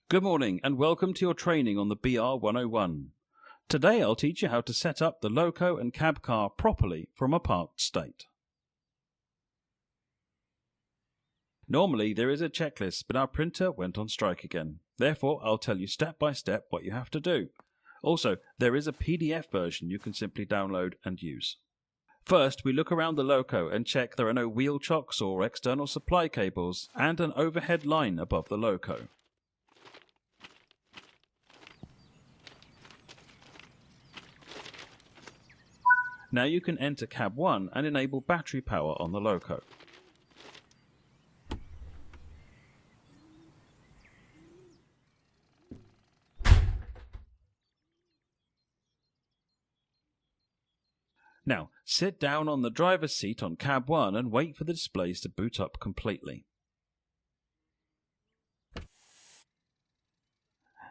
Good morning and welcome to your training on the BR101. Today I'll teach you how to set up the loco and cab car properly from a parked state. Normally there is a checklist, but our printer went on strike again. Therefore I'll tell you step by step what you have to do. Also, there is a PDF version you can simply download and use. First, we look around the loco and check there are no wheel chocks or external supply cables and an overhead line above the loco. Now you can enter cab 1 and enable battery power on the loco. Now, sit down on the driver's seat on cab 1 and wait for the displays to boot up completely.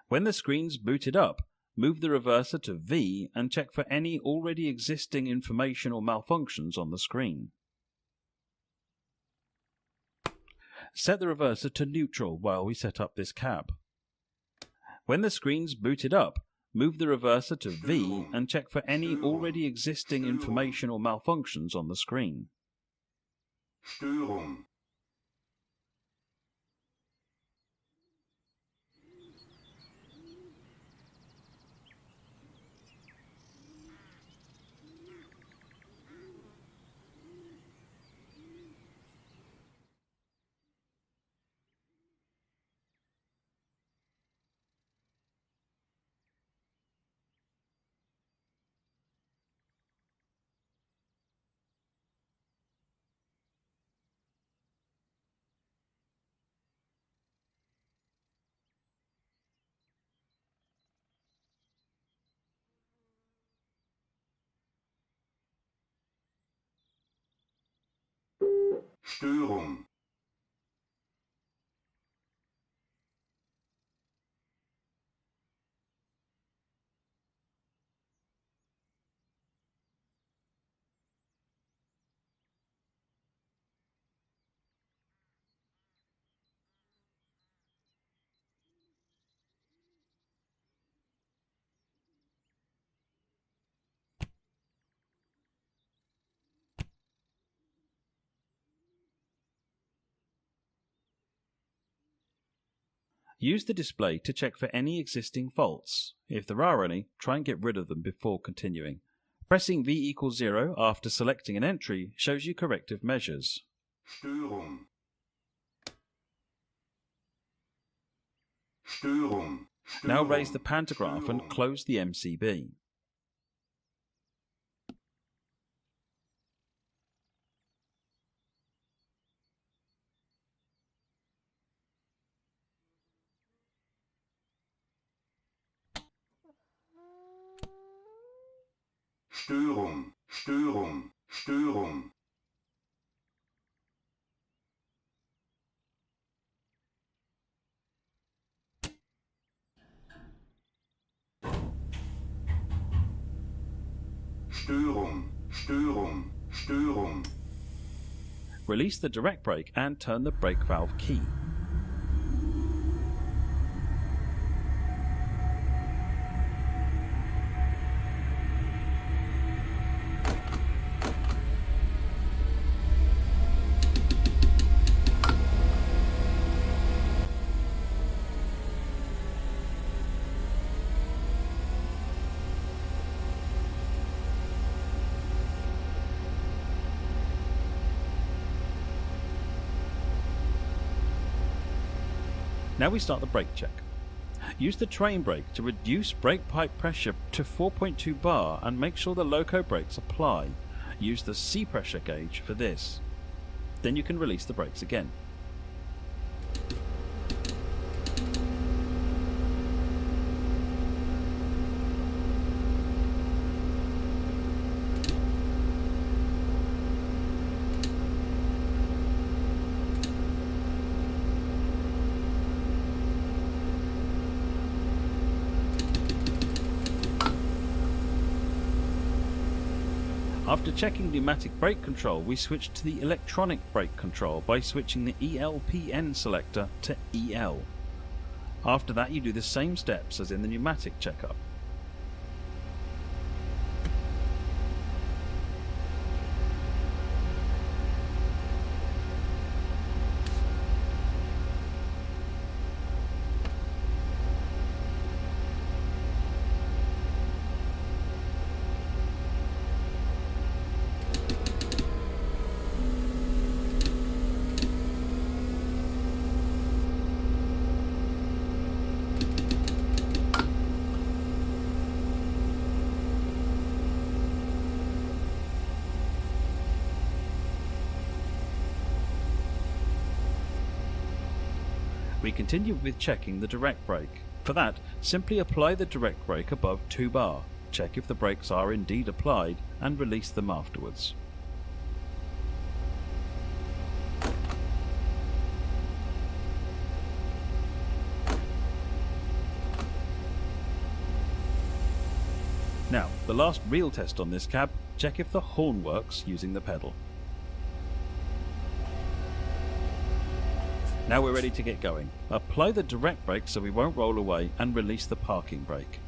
When the screen's booted up, move the reverser to V and check for any already existing information or malfunctions on the screen. Set the reverser to neutral while we set up this cab. When the screen's booted up, move the reverser to V and check for any already existing information or malfunctions on the screen. Störung. Störung. Use the display to check for any existing faults. If there are any, try and get rid of them before continuing. Pressing V equals 0 after selecting an entry shows you corrective measures. Störung. Störung. Now raise the pantograph and close the MCB. Störung. Störung. Störung. Störung. Störung. Störung. Release the direct brake and turn the brake valve key. Now we start the brake check. Use the train brake to reduce brake pipe pressure to 4.2 bar and make sure the loco brakes apply. Use the C pressure gauge for this. Then you can release the brakes again. After checking pneumatic brake control, we switch to the electronic brake control by switching the ELPN selector to EL. After that you do the same steps as in the pneumatic checkup. We continue with checking the direct brake. For that, simply apply the direct brake above 2 bar, check if the brakes are indeed applied, and release them afterwards. Now, the last real test on this cab, check if the horn works using the pedal. Now we're ready to get going. Apply the direct brake so we won't roll away and release the parking brake.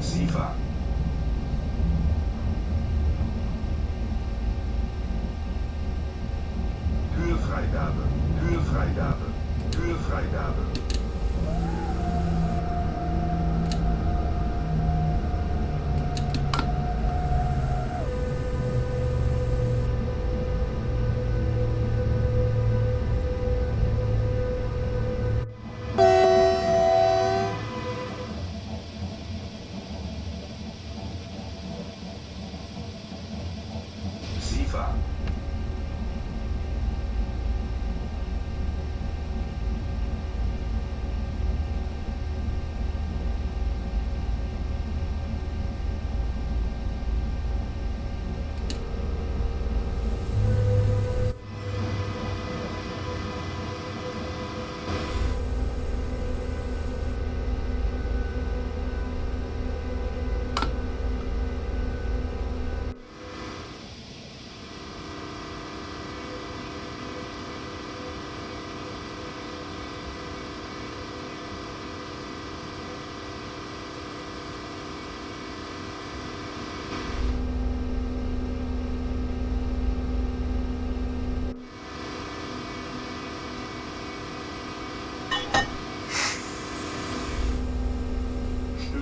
SIFA. Höhefreigabe, Höhefreigabe, Höhefreigabe. SIFA.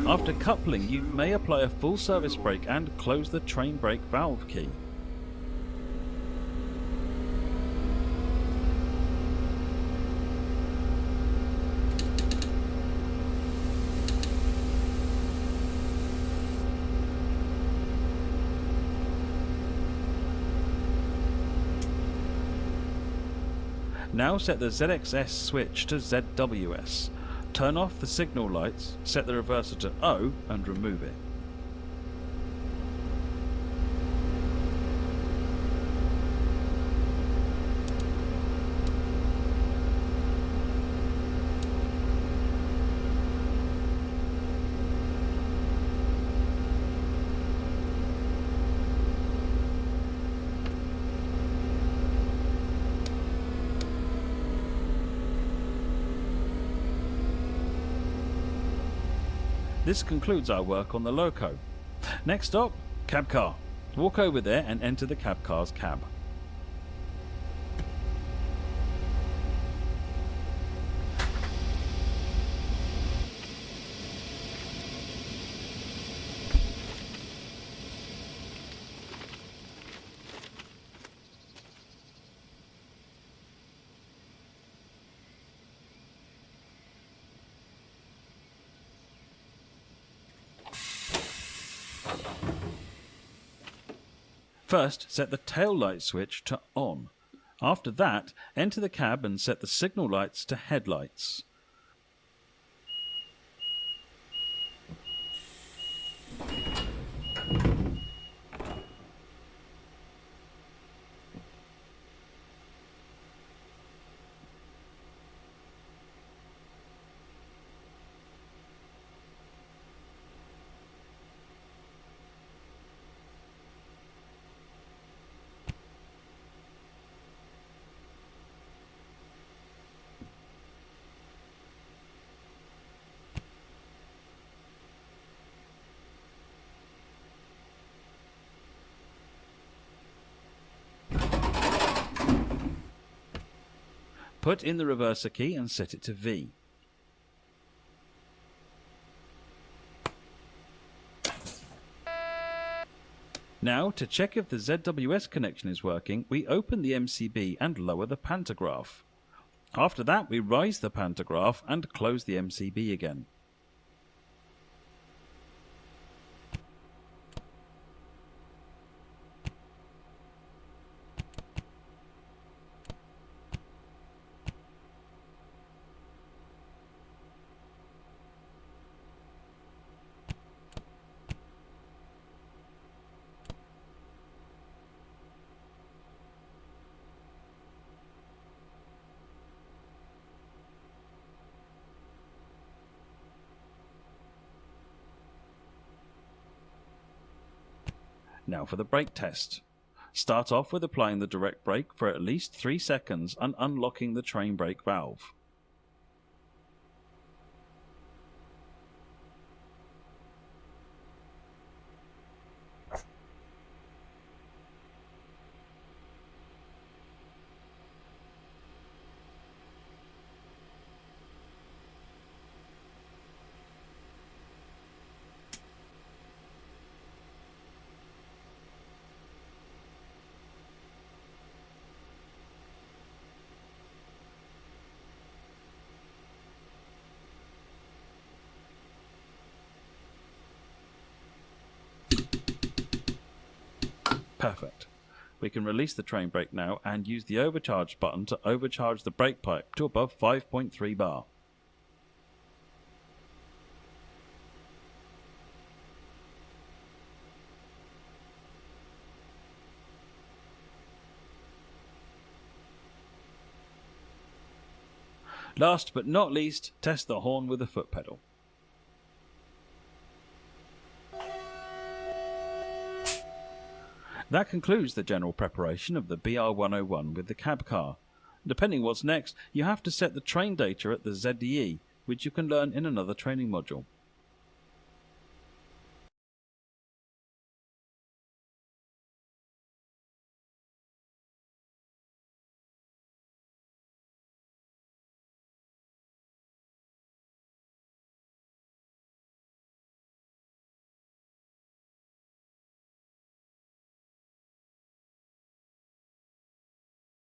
After coupling, you may apply a full service brake and close the train brake valve key. Now set the ZXS switch to ZWS. Turn off the signal lights, set the reverser to O and remove it. This concludes our work on the loco. Next stop, cab car. Walk over there and enter the cab car's cab. First, set the tail light switch to on. After that, enter the cab and set the signal lights to headlights. Put in the reverser key and set it to V. Now, to check if the ZWS connection is working, we open the MCB and lower the pantograph. After that, we rise the pantograph and close the MCB again. Now for the brake test. Start off with applying the direct brake for at least 3 seconds and unlocking the train brake valve. Perfect. We can release the train brake now and use the overcharge button to overcharge the brake pipe to above 5.3 bar. Last but not least, test the horn with the foot pedal. That concludes the general preparation of the BR101 with the cab car. Depending what's next, you have to set the train data at the ZDE, which you can learn in another training module.